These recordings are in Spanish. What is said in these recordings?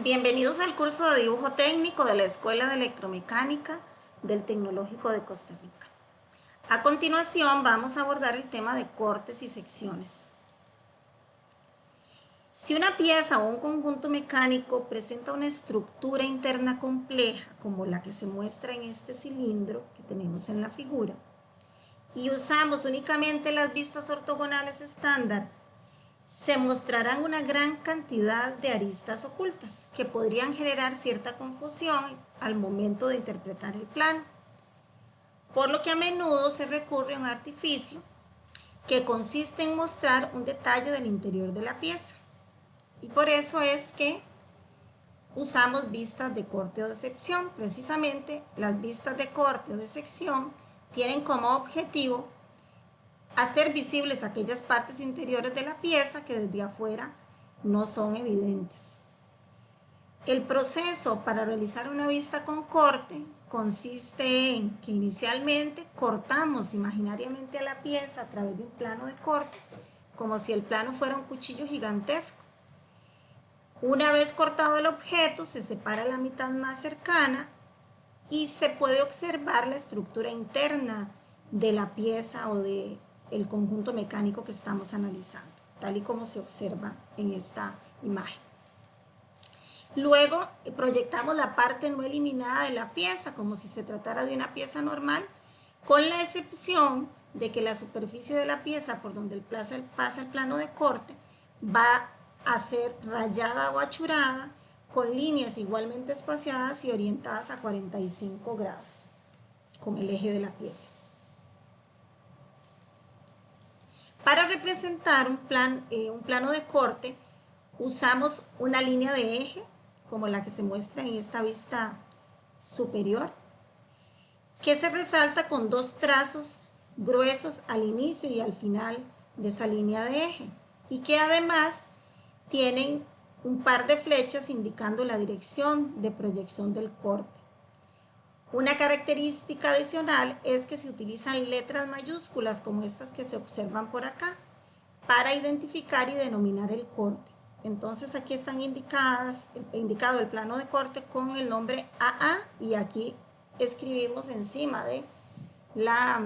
Bienvenidos al curso de dibujo técnico de la Escuela de Electromecánica del Tecnológico de Costa Rica. A continuación vamos a abordar el tema de cortes y secciones. Si una pieza o un conjunto mecánico presenta una estructura interna compleja, como la que se muestra en este cilindro que tenemos en la figura, y usamos únicamente las vistas ortogonales estándar, se mostrarán una gran cantidad de aristas ocultas que podrían generar cierta confusión al momento de interpretar el plano, por lo que a menudo se recurre a un artificio que consiste en mostrar un detalle del interior de la pieza. Y por eso es que usamos vistas de corte o de sección. Precisamente las vistas de corte o de sección tienen como objetivo hacer visibles aquellas partes interiores de la pieza que desde afuera no son evidentes. El proceso para realizar una vista con corte consiste en que inicialmente cortamos imaginariamente a la pieza a través de un plano de corte, como si el plano fuera un cuchillo gigantesco. Una vez cortado el objeto, se separa la mitad más cercana y se puede observar la estructura interna de la pieza o de el conjunto mecánico que estamos analizando, tal y como se observa en esta imagen. Luego proyectamos la parte no eliminada de la pieza como si se tratara de una pieza normal, con la excepción de que la superficie de la pieza por donde pasa el plano de corte va a ser rayada o achurada con líneas igualmente espaciadas y orientadas a 45 grados con el eje de la pieza. Para representar un plano de corte, usamos una línea de eje, como la que se muestra en esta vista superior, que se resalta con dos trazos gruesos al inicio y al final de esa línea de eje, y que además tienen un par de flechas indicando la dirección de proyección del corte. Una característica adicional es que se utilizan letras mayúsculas como estas que se observan por acá para identificar y denominar el corte. Entonces aquí están indicado el plano de corte con el nombre AA y aquí escribimos encima de la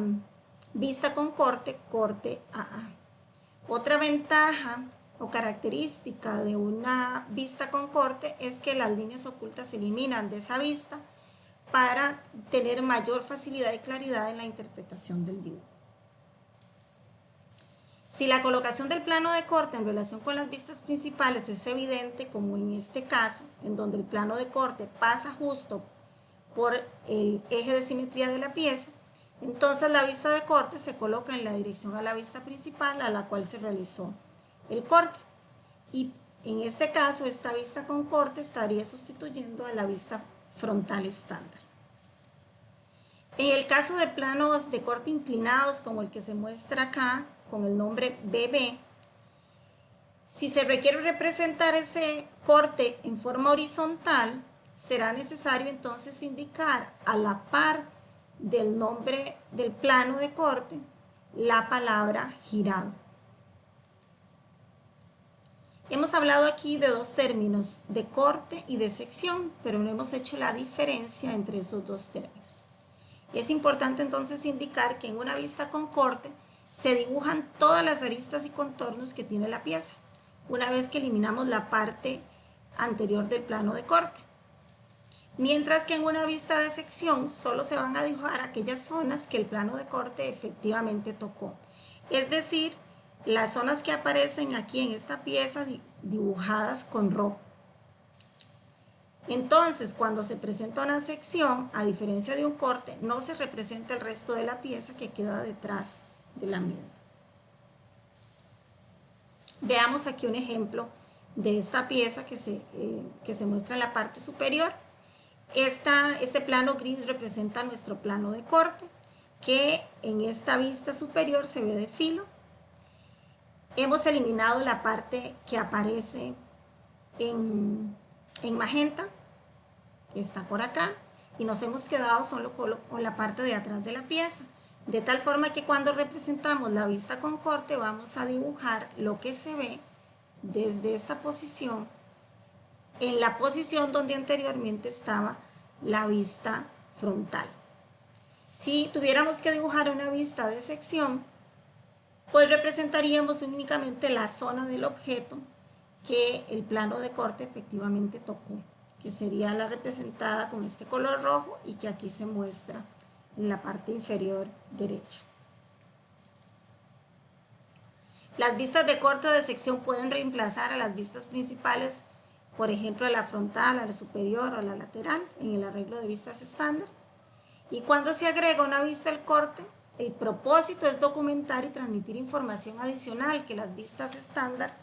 vista con corte, corte AA. Otra ventaja o característica de una vista con corte es que las líneas ocultas se eliminan de esa vista para tener mayor facilidad y claridad en la interpretación del dibujo. Si la colocación del plano de corte en relación con las vistas principales es evidente, como en este caso, en donde el plano de corte pasa justo por el eje de simetría de la pieza, entonces la vista de corte se coloca en la dirección a la vista principal a la cual se realizó el corte. Y en este caso, esta vista con corte estaría sustituyendo a la vista frontal estándar. En el caso de planos de corte inclinados, como el que se muestra acá, con el nombre BB, si se requiere representar ese corte en forma horizontal, será necesario entonces indicar a la par del nombre del plano de corte la palabra girado. Hemos hablado aquí de dos términos, de corte y de sección, pero no hemos hecho la diferencia entre esos dos términos. Es importante entonces indicar que en una vista con corte se dibujan todas las aristas y contornos que tiene la pieza, una vez que eliminamos la parte anterior del plano de corte. Mientras que en una vista de sección solo se van a dibujar aquellas zonas que el plano de corte efectivamente tocó. Es decir, las zonas que aparecen aquí en esta pieza dibujadas con rojo. Entonces, cuando se presenta una sección, a diferencia de un corte, no se representa el resto de la pieza que queda detrás de la misma. Veamos aquí un ejemplo de esta pieza que se muestra en la parte superior. Este plano gris representa nuestro plano de corte, que en esta vista superior se ve de filo. Hemos eliminado la parte que aparece en magenta, que está por acá, y nos hemos quedado solo con la parte de atrás de la pieza, de tal forma que cuando representamos la vista con corte vamos a dibujar lo que se ve desde esta posición en la posición donde anteriormente estaba la vista frontal. Si tuviéramos que dibujar una vista de sección, pues representaríamos únicamente la zona del objeto que el plano de corte efectivamente tocó, que sería la representada con este color rojo y que aquí se muestra en la parte inferior derecha. Las vistas de corte o de sección pueden reemplazar a las vistas principales, por ejemplo a la frontal, a la superior o a la lateral en el arreglo de vistas estándar. Y cuando se agrega una vista al corte, el propósito es documentar y transmitir información adicional que las vistas estándar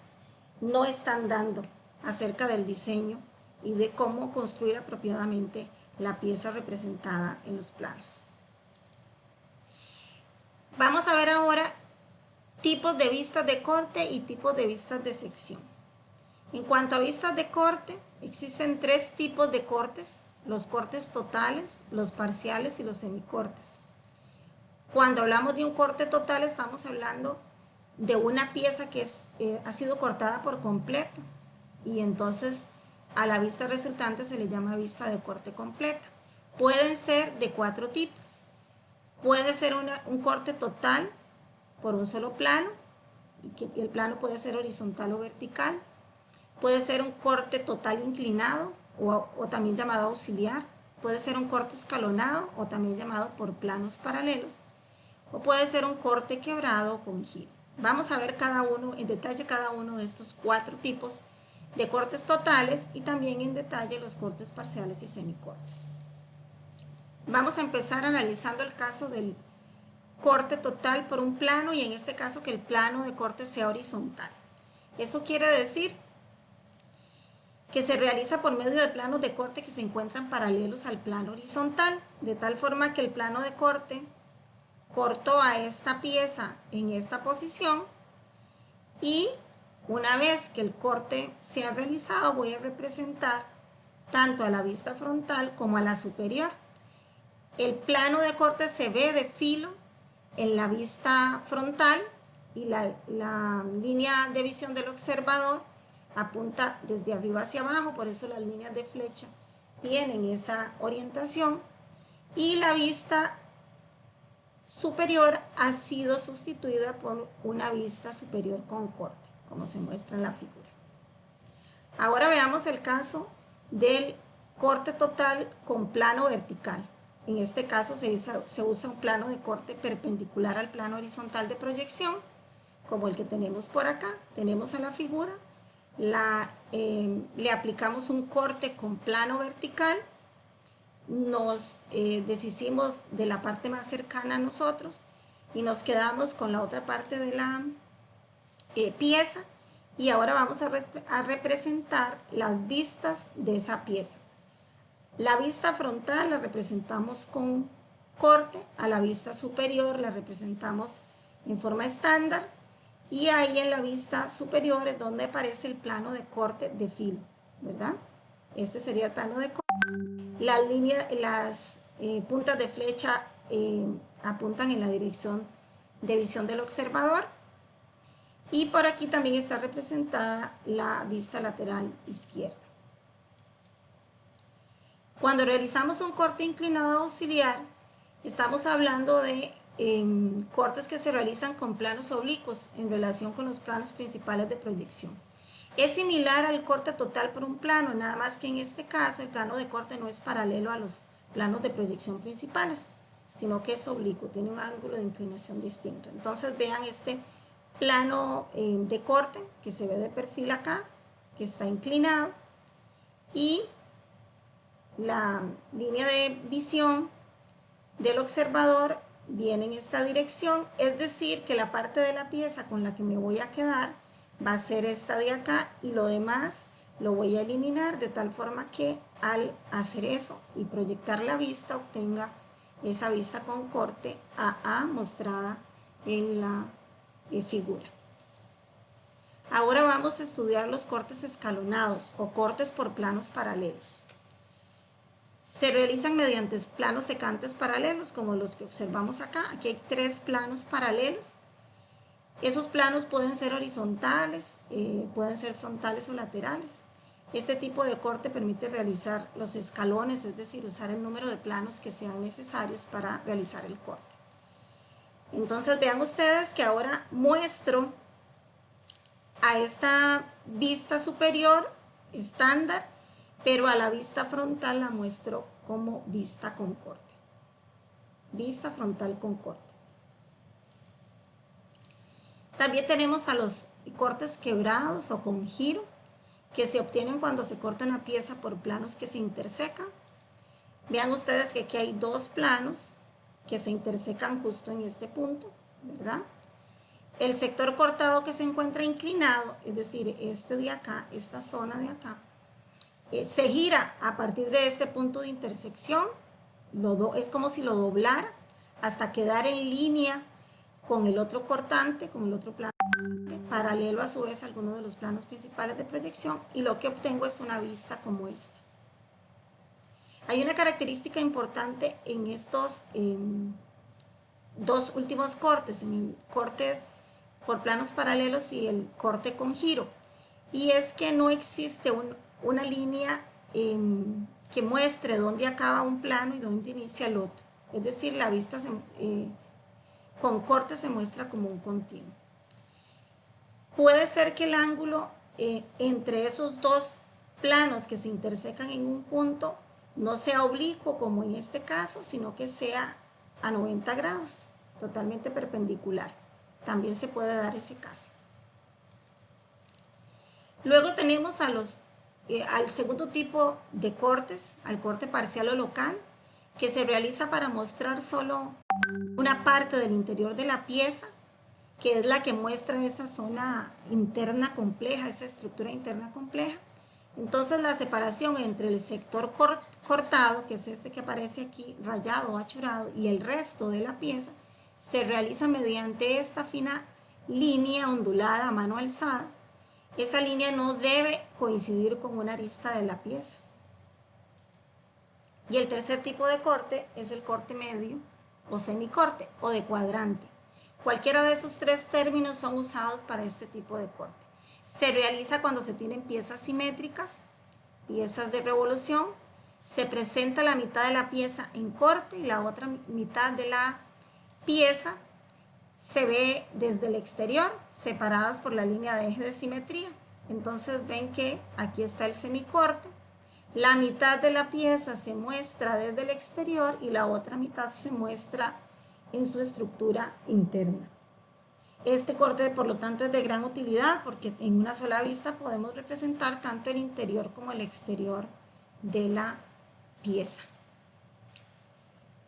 no están dando acerca del diseño y de cómo construir apropiadamente la pieza representada en los planos. Vamos a ver ahora tipos de vistas de corte y tipos de vistas de sección. En cuanto a vistas de corte, existen tres tipos de cortes: los cortes totales, los parciales y los semicortes. Cuando hablamos de un corte total, estamos hablando de una pieza que ha sido cortada por completo, y entonces a la vista resultante se le llama vista de corte completa. Pueden ser de cuatro tipos. Puede ser un corte total por un solo plano, y el plano puede ser horizontal o vertical. Puede ser un corte total inclinado o también llamado auxiliar. Puede ser un corte escalonado o también llamado por planos paralelos. O puede ser un corte quebrado o con giro. Vamos a ver en detalle cada uno de estos cuatro tipos de cortes totales y también en detalle los cortes parciales y semicortes. Vamos a empezar analizando el caso del corte total por un plano, y en este caso que el plano de corte sea horizontal. Eso quiere decir que se realiza por medio de planos de corte que se encuentran paralelos al plano horizontal, de tal forma que el plano de corte cortó a esta pieza en esta posición, y una vez que el corte se ha realizado voy a representar tanto a la vista frontal como a la superior. El plano de corte se ve de filo en la vista frontal y la línea de visión del observador apunta desde arriba hacia abajo, por eso las líneas de flecha tienen esa orientación, y la vista superior ha sido sustituida por una vista superior con corte, como se muestra en la figura. Ahora veamos el caso del corte total con plano vertical. En este caso se usa un plano de corte perpendicular al plano horizontal de proyección, como el que tenemos por acá. Tenemos a la figura, le aplicamos un corte con plano vertical, nos deshicimos de la parte más cercana a nosotros y nos quedamos con la otra parte de la pieza, y ahora vamos a representar las vistas de esa pieza. La vista frontal la representamos con corte, a la vista superior la representamos en forma estándar, y ahí en la vista superior es donde aparece el plano de corte de filo, ¿verdad? Este sería el plano de corte. Las puntas de flecha apuntan en la dirección de visión del observador, y por aquí también está representada la vista lateral izquierda. Cuando realizamos un corte inclinado auxiliar, estamos hablando de cortes que se realizan con planos oblicuos en relación con los planos principales de proyección. Es similar al corte total por un plano, nada más que en este caso el plano de corte no es paralelo a los planos de proyección principales, sino que es oblicuo, tiene un ángulo de inclinación distinto. Entonces vean este plano de corte que se ve de perfil acá, que está inclinado, y la línea de visión del observador viene en esta dirección, es decir, que la parte de la pieza con la que me voy a quedar va a ser esta de acá, y lo demás lo voy a eliminar, de tal forma que al hacer eso y proyectar la vista obtenga esa vista con corte AA mostrada en la figura. Ahora vamos a estudiar los cortes escalonados o cortes por planos paralelos. Se realizan mediante planos secantes paralelos, como los que observamos acá. Aquí hay tres planos paralelos. Esos planos pueden ser horizontales, pueden ser frontales o laterales. Este tipo de corte permite realizar los escalones, es decir, usar el número de planos que sean necesarios para realizar el corte. Entonces vean ustedes que ahora muestro a esta vista superior estándar, pero a la vista frontal la muestro como vista con corte. Vista frontal con corte. También tenemos a los cortes quebrados o con giro, que se obtienen cuando se corta una pieza por planos que se intersecan. Vean ustedes que aquí hay dos planos que se intersecan justo en este punto, ¿verdad? El sector cortado que se encuentra inclinado, es decir, este de acá, esta zona de acá, se gira a partir de este punto de intersección, es como si lo doblara hasta quedar en línea con el otro cortante, con el otro plano, paralelo a su vez a alguno de los planos principales de proyección, y lo que obtengo es una vista como esta. Hay una característica importante en estos dos últimos cortes, en el corte por planos paralelos y el corte con giro, y es que no existe una línea que muestre dónde acaba un plano y dónde inicia el otro. Es decir, la vista con corte se muestra como un continuo. Puede ser que el ángulo entre esos dos planos que se intersecan en un punto no sea oblicuo como en este caso, sino que sea a 90 grados, totalmente perpendicular. También se puede dar ese caso. Luego tenemos al segundo tipo de cortes, al corte parcial o local, que se realiza para mostrar solo una parte del interior de la pieza, que es la que muestra esa zona interna compleja, esa estructura interna compleja. Entonces la separación entre el sector cortado, que es este que aparece aquí, rayado o achurado, y el resto de la pieza, se realiza mediante esta fina línea ondulada a mano alzada. Esa línea no debe coincidir con una arista de la pieza. Y el tercer tipo de corte es el corte medio o semicorte o de cuadrante. Cualquiera de esos tres términos son usados para este tipo de corte. Se realiza cuando se tienen piezas simétricas, piezas de revolución. Se presenta la mitad de la pieza en corte y la otra mitad de la pieza se ve desde el exterior, separadas por la línea de eje de simetría. Entonces ven que aquí está el semicorte. La mitad de la pieza se muestra desde el exterior y la otra mitad se muestra en su estructura interna. Este corte, por lo tanto, es de gran utilidad porque en una sola vista podemos representar tanto el interior como el exterior de la pieza.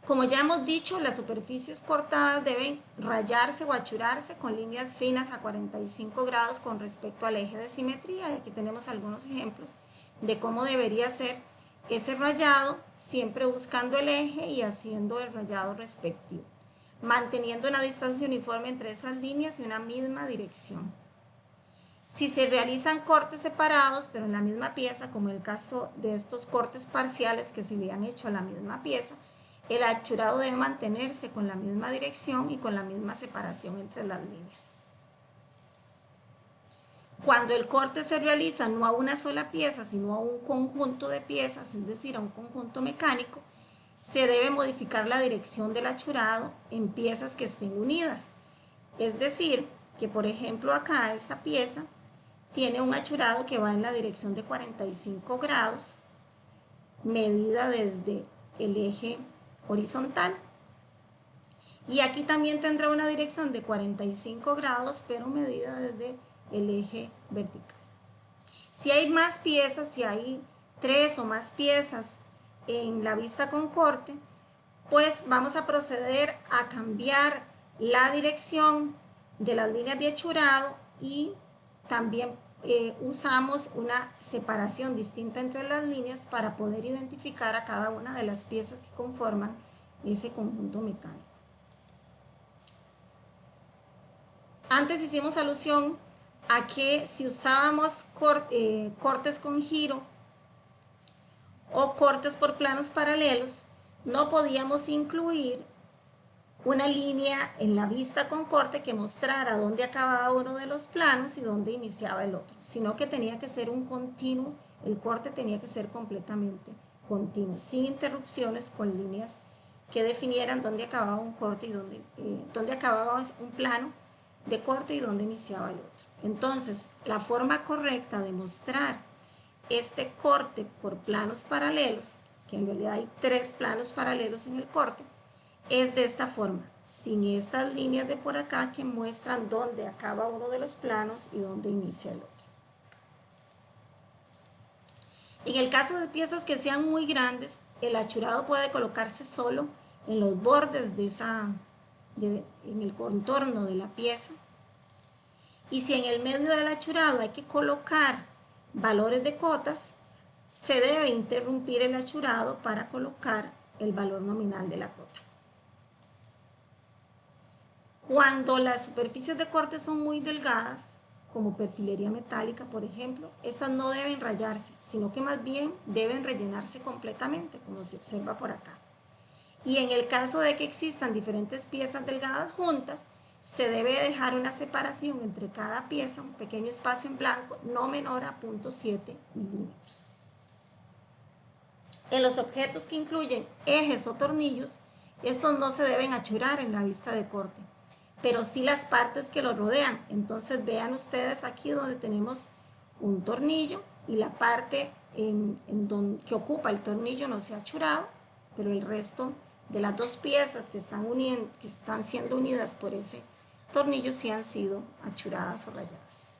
Como ya hemos dicho, las superficies cortadas deben rayarse o achurarse con líneas finas a 45 grados con respecto al eje de simetría. Aquí tenemos algunos ejemplos de cómo debería ser ese rayado, siempre buscando el eje y haciendo el rayado respectivo, manteniendo una distancia uniforme entre esas líneas y una misma dirección. Si se realizan cortes separados, pero en la misma pieza, como en el caso de estos cortes parciales que se le han hecho a la misma pieza, el achurado debe mantenerse con la misma dirección y con la misma separación entre las líneas. Cuando el corte se realiza no a una sola pieza, sino a un conjunto de piezas, es decir, a un conjunto mecánico, se debe modificar la dirección del achurado en piezas que estén unidas. Es decir, que por ejemplo acá esta pieza tiene un achurado que va en la dirección de 45 grados, medida desde el eje horizontal. Y aquí también tendrá una dirección de 45 grados, pero medida desde el eje vertical. Si hay más piezas, si hay 3 o más piezas en la vista con corte, pues vamos a proceder a cambiar la dirección de las líneas de achurado y también usamos una separación distinta entre las líneas para poder identificar a cada una de las piezas que conforman ese conjunto mecánico. Antes hicimos alusión a que si usábamos cortes con giro o cortes por planos paralelos, no podíamos incluir una línea en la vista con corte que mostrara dónde acababa uno de los planos y dónde iniciaba el otro, sino que tenía que ser un continuo El corte tenía que ser completamente continuo, sin interrupciones, con líneas que definieran dónde acababa un corte y dónde acababa un plano de corte y dónde iniciaba el otro. Entonces, la forma correcta de mostrar este corte por planos paralelos, que en realidad hay 3 planos paralelos en el corte, es de esta forma, sin estas líneas de por acá que muestran dónde acaba uno de los planos y dónde inicia el otro. En el caso de piezas que sean muy grandes, el achurado puede colocarse solo en los bordes en el contorno de la pieza. Y si en el medio del achurado hay que colocar valores de cotas, se debe interrumpir el achurado para colocar el valor nominal de la cota. Cuando las superficies de corte son muy delgadas, como perfilería metálica, por ejemplo, estas no deben rayarse, sino que más bien deben rellenarse completamente, como se observa por acá. Y en el caso de que existan diferentes piezas delgadas juntas, se debe dejar una separación entre cada pieza, un pequeño espacio en blanco, no menor a 0.7 milímetros. En los objetos que incluyen ejes o tornillos, estos no se deben achurar en la vista de corte, pero sí las partes que lo rodean. Entonces vean ustedes aquí donde tenemos un tornillo y la parte que ocupa el tornillo no se ha achurado, pero el resto de las 2 piezas que están siendo unidas por ese tornillo sí han sido achuradas o rayadas.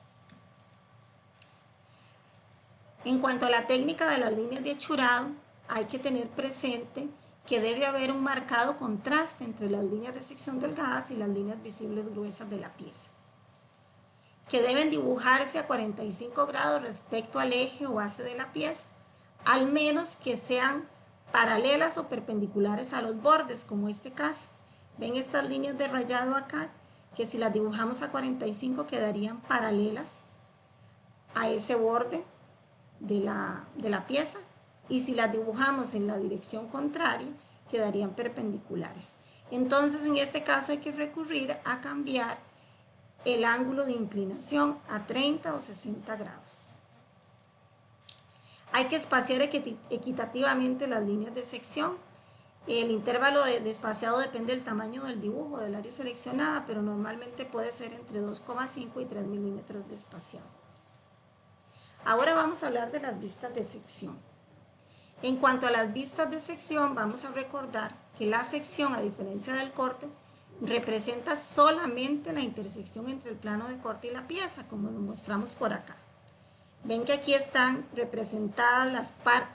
En cuanto a la técnica de las líneas de achurado, hay que tener presente que debe haber un marcado contraste entre las líneas de sección delgadas y las líneas visibles gruesas de la pieza, que deben dibujarse a 45 grados respecto al eje o base de la pieza, al menos que sean paralelas o perpendiculares a los bordes, como este caso. Ven estas líneas de rayado acá, que si las dibujamos a 45 quedarían paralelas a ese borde de la pieza, y si las dibujamos en la dirección contraria quedarían perpendiculares. Entonces en este caso hay que recurrir a cambiar el ángulo de inclinación a 30 o 60 grados. Hay que espaciar equitativamente las líneas de sección. El intervalo de espaciado depende del tamaño del dibujo, del área seleccionada, pero normalmente puede ser entre 2,5 y 3 milímetros de espaciado. Ahora vamos a hablar de las vistas de sección. En cuanto a las vistas de sección, vamos a recordar que la sección, a diferencia del corte, representa solamente la intersección entre el plano de corte y la pieza, como lo mostramos por acá. Ven que aquí están representadas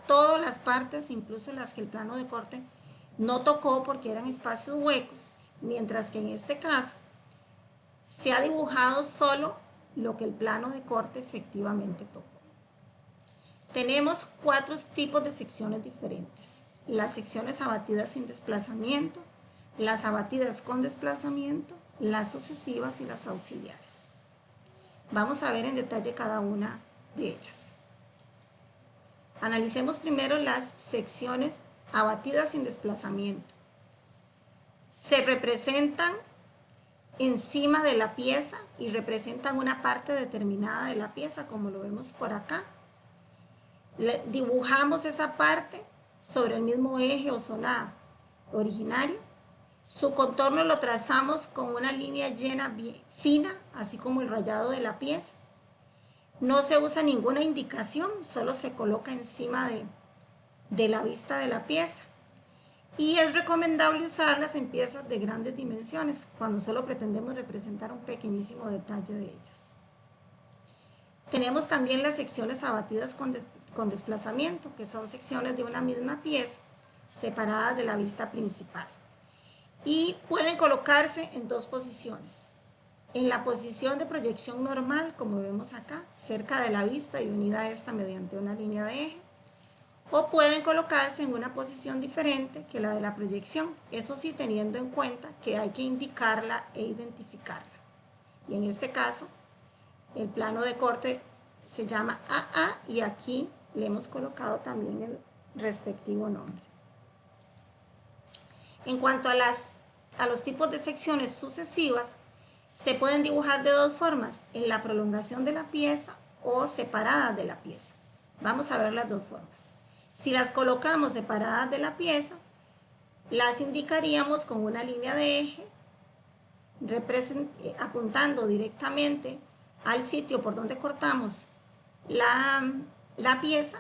todas las partes, incluso las que el plano de corte no tocó porque eran espacios huecos, mientras que en este caso se ha dibujado solo lo que el plano de corte efectivamente tocó. Tenemos 4 tipos de secciones diferentes: las secciones abatidas sin desplazamiento, las abatidas con desplazamiento, las sucesivas y las auxiliares. Vamos a ver en detalle cada una de ellas. Analicemos primero las secciones abatidas sin desplazamiento. Se representan encima de la pieza y representan una parte determinada de la pieza, como lo vemos por acá. Dibujamos esa parte sobre el mismo eje o zona originaria. Su contorno lo trazamos con una línea llena fina, así como el rayado de la pieza. No se usa ninguna indicación, solo se coloca encima de la vista de la pieza. Y es recomendable usarlas en piezas de grandes dimensiones, cuando solo pretendemos representar un pequeñísimo detalle de ellas. Tenemos también las secciones abatidas con desplazamiento, que son secciones de una misma pieza separadas de la vista principal. Y pueden colocarse en 2 posiciones. En la posición de proyección normal, como vemos acá, cerca de la vista y unida a esta mediante una línea de eje. O pueden colocarse en una posición diferente que la de la proyección, eso sí teniendo en cuenta que hay que indicarla e identificarla. Y en este caso, el plano de corte se llama AA y aquí le hemos colocado también el respectivo nombre. En cuanto a los tipos de secciones sucesivas, se pueden dibujar de 2 formas: en la prolongación de la pieza o separadas de la pieza. Vamos a ver las dos formas. Si las colocamos separadas de la pieza, las indicaríamos con una línea de eje apuntando directamente al sitio por donde cortamos la pieza.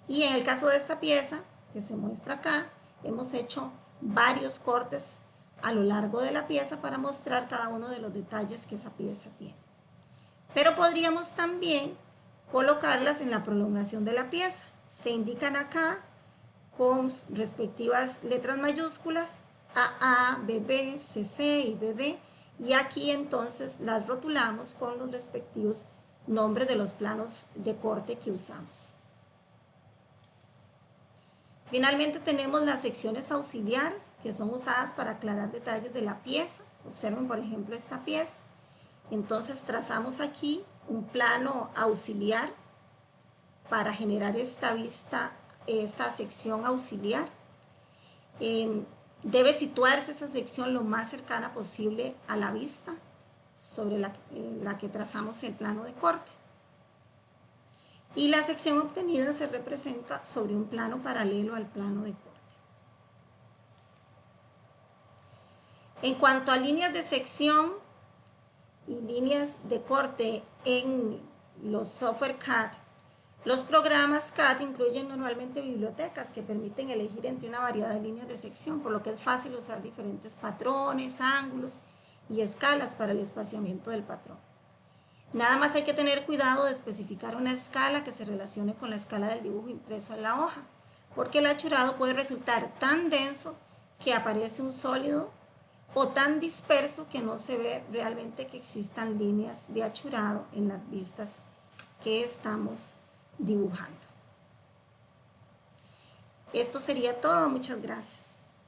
Y en el caso de esta pieza que se muestra acá, hemos hecho varios cortes a lo largo de la pieza para mostrar cada uno de los detalles que esa pieza tiene. Pero podríamos también colocarlas en la prolongación de la pieza. Se indican acá con respectivas letras mayúsculas AA, BB, CC y DD, y aquí entonces las rotulamos con los respectivos nombres de los planos de corte que usamos. Finalmente tenemos las secciones auxiliares, que son usadas para aclarar detalles de la pieza. Observen, por ejemplo, esta pieza. Entonces trazamos aquí un plano auxiliar para generar esta vista, esta sección auxiliar. Debe situarse esa sección lo más cercana posible a la vista sobre la que trazamos el plano de corte. Y la sección obtenida se representa sobre un plano paralelo al plano de corte. En cuanto a líneas de sección y líneas de corte en los software CAD, los programas CAD incluyen normalmente bibliotecas que permiten elegir entre una variedad de líneas de sección, por lo que es fácil usar diferentes patrones, ángulos y escalas para el espaciamiento del patrón. Nada más hay que tener cuidado de especificar una escala que se relacione con la escala del dibujo impreso en la hoja, porque el achurado puede resultar tan denso que aparece un sólido o tan disperso que no se ve realmente que existan líneas de achurado en las vistas que estamos dibujando. Esto sería todo. Muchas gracias.